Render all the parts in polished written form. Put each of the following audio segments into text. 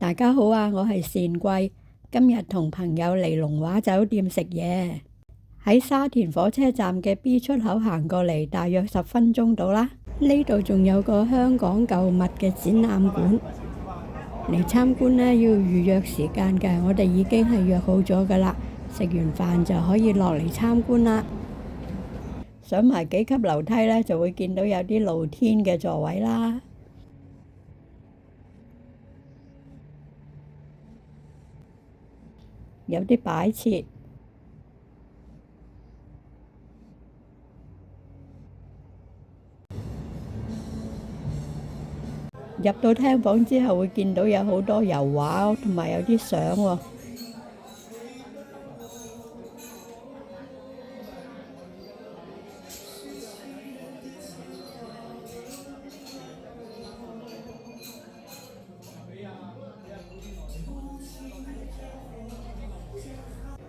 大家好啊，我係善貴，今日同朋友嚟龍華酒店食嘢，喺沙田火車站嘅 B 出口行過嚟，大約10分鐘到啦。呢度仲有個香港舊物嘅展覽館，嚟參觀呢要預約時間嘅，我哋已經係約好咗噶啦，食完飯就可以落嚟參觀啦。上埋幾級樓梯呢，就會見到有啲露天嘅座位啦。有啲擺設，入到廳房之後會見到有好多油畫同埋有啲相喎。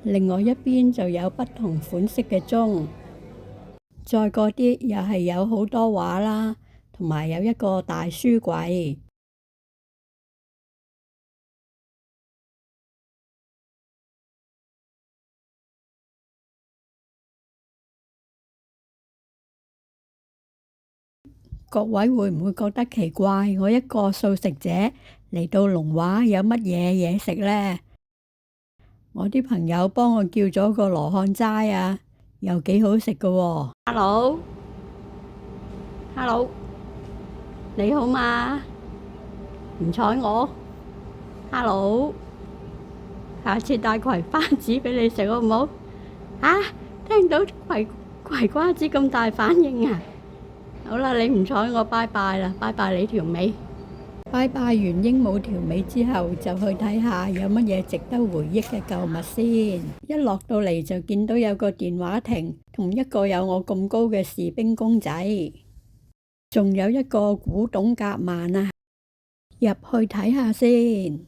另外一邊就有不同款式嘅鐘，再過啲又係有好多畫啦，同埋有一個大書櫃。各位會唔會覺得奇怪？我一個素食者嚟到龍華有乜嘢食呢？我啲朋友幫我叫咗個羅漢齋啊，又幾好食㗎喎。Hello，你好嘛？唔睬我？Hello，下次帶葵花籽俾你食好唔好？聽到葵花籽咁大反應啊！好啦，你唔睬我，拜拜啦，拜拜你條尾。拜拜完鸚鵡條尾之後，就去睇下有乜嘢值得回憶嘅舊物先。一落到嚟就見到有個電話亭，同一個有我咁高嘅士兵公仔，仲有一個古董夾萬啊！入去睇下先。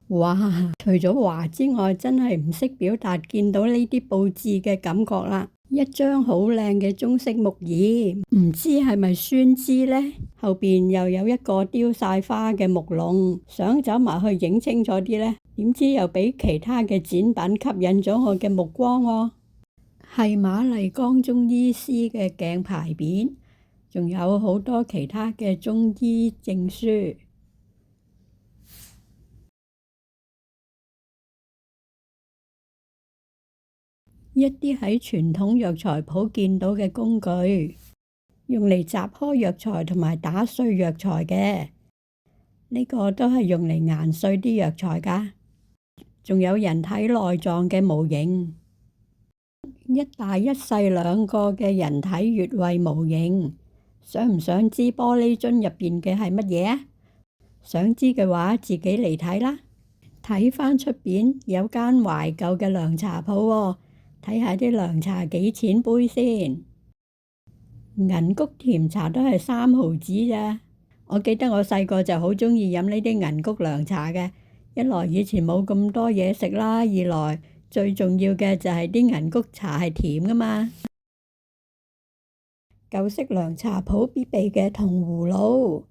哇！除咗華之外，真係唔識表達見到呢啲佈置嘅感覺啦。一張好靚嘅中式木椅，唔知係咪酸枝呢？後邊又有一個雕晒花嘅木龍，想走埋去影清楚啲呢，點知又俾其他嘅展品吸引咗我嘅目光喎。係瑪麗江中醫師嘅鏡牌匾，仲有好多其他嘅中醫證書。一啲喺傳統藥材鋪見到嘅工具，用嚟摘開藥材同埋打碎藥材嘅，呢個都係用嚟研碎啲藥材㗎。仲有人體內臟嘅模型，一大一細兩個嘅人體穴位模型。想唔想知玻璃樽入邊嘅係乜嘢啊？想知嘅話，自己嚟睇啦。睇返出邊有間懷舊嘅涼茶鋪喎。睇下啲涼茶幾錢杯先？銀谷甜茶都係3毫子咋。我記得我細個就好鍾意飲呢啲銀谷涼茶嘅。一來以前冇咁多嘢食啦，二來最重要嘅就係啲銀谷茶係甜㗎嘛。舊式涼茶鋪必備嘅銅葫蘆。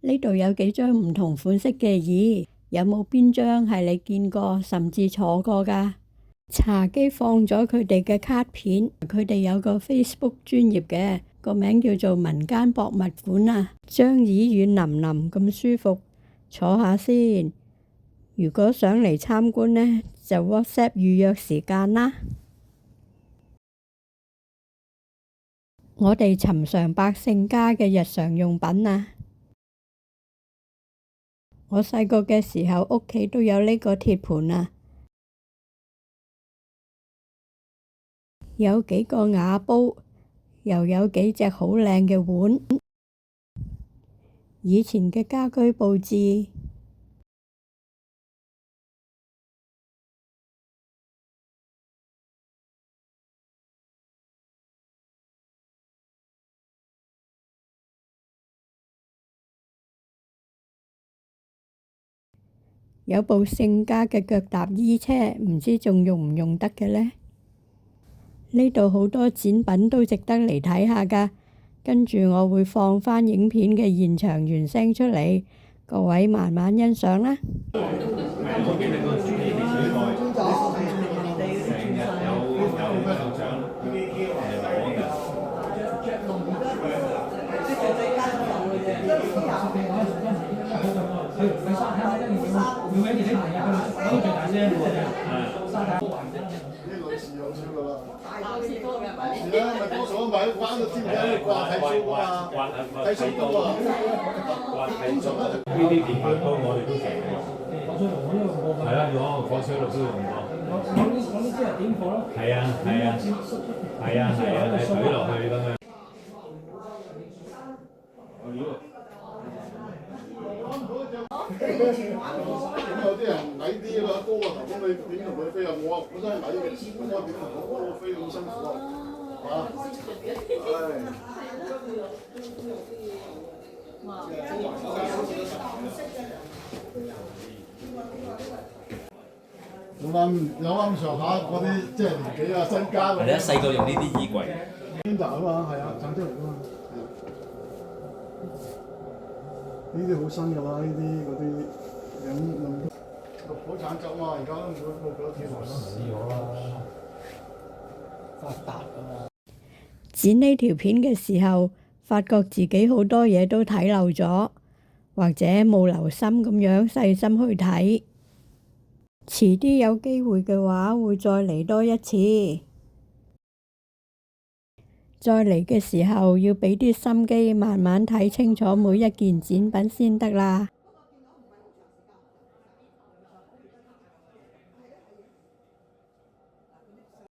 呢度有幾張唔同款式嘅椅，有冇邊張係你見過甚至坐過㗎？茶几放咗佢哋嘅卡片，佢哋有個 Facebook 專頁嘅，個名叫做民間博物館啊。張椅軟腍腍咁舒服，坐下先。如果想嚟參觀呢，就 WhatsApp 預約時間啦。我哋尋常百姓家嘅日常用品啊，我細個嘅時候屋企都有呢個鐵盤啊。有幾個瓦煲，又有幾隻好靚嘅碗。以前嘅家居佈置，有部聖家嘅腳踏衣車，唔知仲用唔用得嘅呢？呢度好多展品都值得嚟睇下㗎。跟住我會放返影片嘅現場原聲出嚟，各位慢慢欣賞啦。係啊，咪多數咪玩到天喺度掛睇 show 啊嘛，睇 show 噶嘛。呢啲電飯煲我哋都成嘅，係啊，用火水爐都用過。我呢啲係點火咯？係啊，係懟落去咁樣。咁有啲人矮啲啊嘛，高個頭咁你點同佢飛啊？我本身係矮嘅，咁我點同佢高飛咁辛苦啊？有啱上下嗰啲即係年紀啊、身家嗰啲。係啊，細個用呢啲衣櫃。邊度啊嘛，係啊，產出嚟㗎嘛。呢啲好新㗎啦，呢啲嗰啲飲綠寶橙汁嘛，而家都冇幾多錢來啦。試咗啦，發達啊嘛！剪呢條片嘅時候，發覺自己好多嘢都睇漏咗，或者冇留心咁樣細心去睇。遲啲有機會嘅話，會再嚟多一次。再嚟嘅時候要俾啲心機，慢慢睇清楚每一件展品先得啦。